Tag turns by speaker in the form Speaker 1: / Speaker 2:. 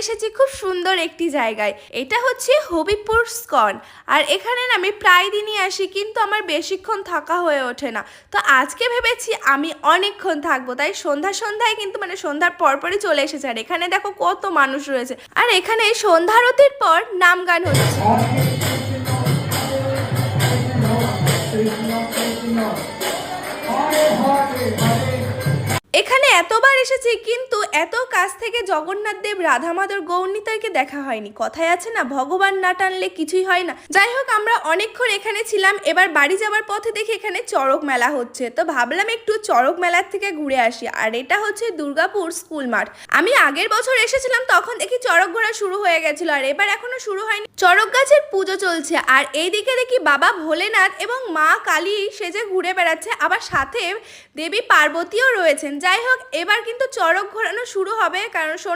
Speaker 1: এসেছি খুব সুন্দর একটি জায়গায়। এটা হচ্ছে হবিবপুর স্কন। আর এখানে না আমি প্রায় দিনই আসি, কিন্তু আমার বেশিক্ষণ থাকা হয়ে ওঠে না। তো আজকে ভেবেছি আমি অনেকক্ষণ থাকবো, তাই সন্ধ্যায় কিন্তু মানে সন্ধ্যার পরপরই চলে এসেছে। আর এখানে দেখো কত মানুষ রয়েছে, আর এখানে সন্ধ্যা আরতির পর নাম গান হচ্ছে। এখানে এতবার এসেছি, কিন্তু এত কাছ থেকে জগন্নাথ দেব, রাধা মাধব, গৌরনিতাইকে দেখা হয়নি। কথায় আছে না, ভগবান না টানলে কিছুই হয় না। যাই হোক, আমরা অনেকক্ষণ এখানে ছিলাম। এবার বাড়ি যাওয়ার পথে দেখি এখানে চড়ক মেলা হচ্ছে, তো ভাবলাম একটু চড়ক মেলার থেকে ঘুরে আসি। আর এটা হচ্ছে দুর্গাপুর স্কুল মাঠ। আমি আগের বছর এসেছিলাম, তখন দেখি চড়ক ঘোরা শুরু হয়ে গেছিল, আর এবার এখনো শুরু হয়নি। চড়ক গাছের পুজো চলছে, আর এইদিকে দেখি বাবা ভোলেনাথ এবং মা কালী সেজে ঘুরে বেড়াচ্ছে, আবার সাথে দেবী পার্বতীও রয়েছেন। যাই হোক, এবার কিন্তু চড়ক ঘোরানো শুরু হবে, কারণ